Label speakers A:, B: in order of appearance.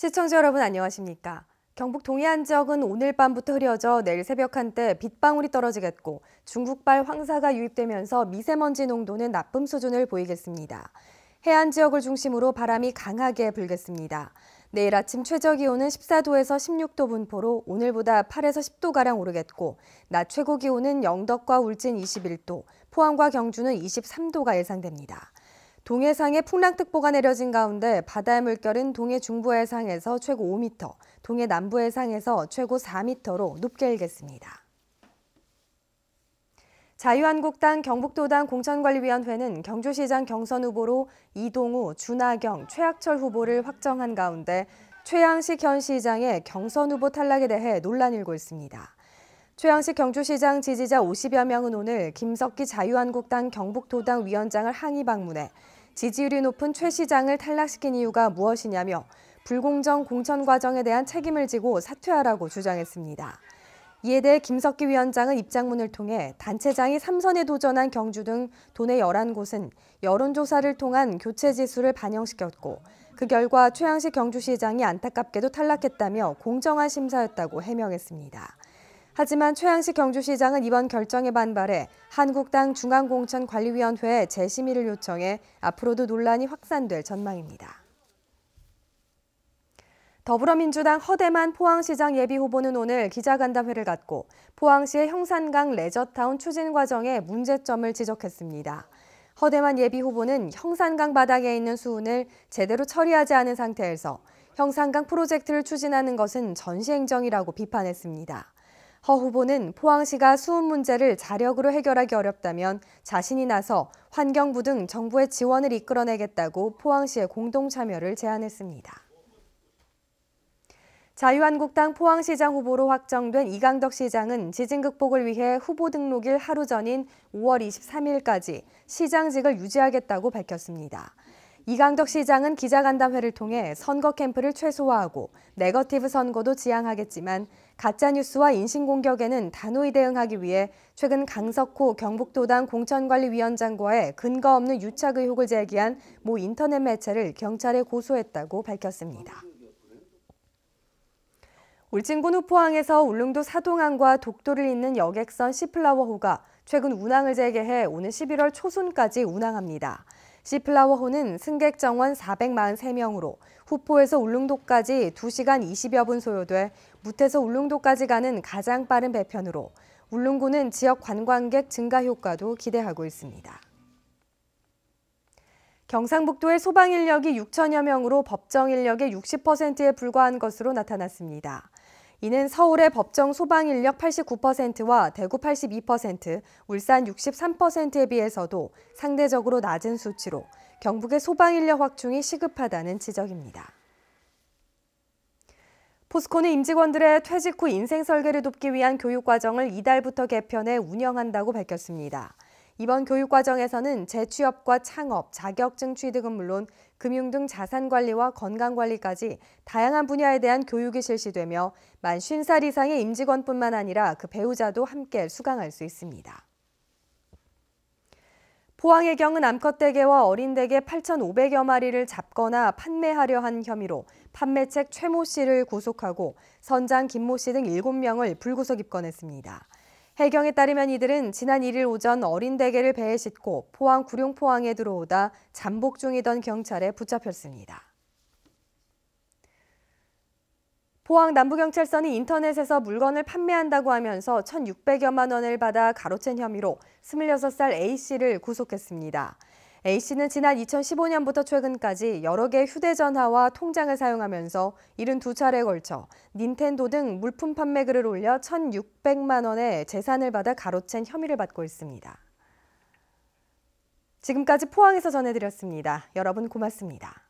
A: 시청자 여러분 안녕하십니까? 경북 동해안 지역은 오늘 밤부터 흐려져 내일 새벽 한때 빗방울이 떨어지겠고 중국발 황사가 유입되면서 미세먼지 농도는 나쁨 수준을 보이겠습니다. 해안 지역을 중심으로 바람이 강하게 불겠습니다. 내일 아침 최저기온은 14도에서 16도 분포로 오늘보다 8에서 10도가량 오르겠고 낮 최고기온은 영덕과 울진 21도, 포항과 경주는 23도가 예상됩니다. 동해상에 풍랑특보가 내려진 가운데 바다의 물결은 동해 중부 해상에서 최고 5m, 동해 남부 해상에서 최고 4m로 높게 일겠습니다. 자유한국당 경북도당 공천관리위원회는 경주시장 경선 후보로 이동우, 준하경, 최학철 후보를 확정한 가운데 최양식 현 시장의 경선 후보 탈락에 대해 논란이 일고 있습니다. 최양식 경주시장 지지자 50여 명은 오늘 김석기 자유한국당 경북도당 위원장을 항의 방문해 지지율이 높은 최 시장을 탈락시킨 이유가 무엇이냐며 불공정 공천 과정에 대한 책임을 지고 사퇴하라고 주장했습니다. 이에 대해 김석기 위원장은 입장문을 통해 단체장이 3선에 도전한 경주 등 도내 11곳은 여론조사를 통한 교체 지수를 반영시켰고 그 결과 최양식 경주시장이 안타깝게도 탈락했다며 공정한 심사였다고 해명했습니다. 하지만 최양식 경주시장은 이번 결정에 반발해 한국당 중앙공천관리위원회에 재심의를 요청해 앞으로도 논란이 확산될 전망입니다. 더불어민주당 허대만 포항시장 예비후보는 오늘 기자간담회를 갖고 포항시의 형산강 레저타운 추진 과정에 문제점을 지적했습니다. 허대만 예비후보는 형산강 바닥에 있는 수운을 제대로 처리하지 않은 상태에서 형산강 프로젝트를 추진하는 것은 전시행정이라고 비판했습니다. 허 후보는 포항시가 수운 문제를 자력으로 해결하기 어렵다면 자신이 나서 환경부 등 정부의 지원을 이끌어내겠다고 포항시의 공동 참여를 제안했습니다. 자유한국당 포항시장 후보로 확정된 이강덕 시장은 지진 극복을 위해 후보 등록일 하루 전인 5월 23일까지 시장직을 유지하겠다고 밝혔습니다. 이강덕 시장은 기자간담회를 통해 선거 캠프를 최소화하고 네거티브 선거도 지향하겠지만 가짜뉴스와 인신공격에는 단호히 대응하기 위해 최근 강석호 경북도당 공천관리위원장과의 근거 없는 유착 의혹을 제기한 모 인터넷 매체를 경찰에 고소했다고 밝혔습니다. 울진군 후포항에서 울릉도 사동항과 독도를 잇는 여객선 시플라워호가 최근 운항을 재개해 오는 11월 초순까지 운항합니다. 시플라워호는 승객 정원 443명으로 후포에서 울릉도까지 2시간 20여 분 소요돼 무태에서 울릉도까지 가는 가장 빠른 배편으로 울릉군은 지역 관광객 증가 효과도 기대하고 있습니다. 경상북도의 소방 인력이 6천여 명으로 법정 인력의 60%에 불과한 것으로 나타났습니다. 이는 서울의 법정 소방 인력 89%와 대구 82%, 울산 63%에 비해서도 상대적으로 낮은 수치로 경북의 소방 인력 확충이 시급하다는 지적입니다. 포스코는 임직원들의 퇴직 후 인생 설계를 돕기 위한 교육과정을 이달부터 개편해 운영한다고 밝혔습니다. 이번 교육과정에서는 재취업과 창업, 자격증 취득은 물론 금융 등 자산관리와 건강관리까지 다양한 분야에 대한 교육이 실시되며 만 50살 이상의 임직원뿐만 아니라 그 배우자도 함께 수강할 수 있습니다. 포항해경은 암컷대게와 어린대게 8,500여 마리를 잡거나 판매하려 한 혐의로 판매책 최모 씨를 구속하고 선장 김모 씨 등 7명을 불구속 입건했습니다. 해경에 따르면 이들은 지난 1일 오전 어린 대게를 배에 싣고 포항 구룡포항에 들어오다 잠복 중이던 경찰에 붙잡혔습니다. 포항 남부경찰서는 인터넷에서 물건을 판매한다고 하면서 1,600여만 원을 받아 가로챈 혐의로 26살 A씨를 구속했습니다. A씨는 지난 2015년부터 최근까지 여러 개의 휴대전화와 통장을 사용하면서 72차례에 걸쳐 닌텐도 등 물품 판매 글을 올려 1,600만 원의 재산을 받아 가로챈 혐의를 받고 있습니다. 지금까지 포항에서 전해드렸습니다. 여러분 고맙습니다.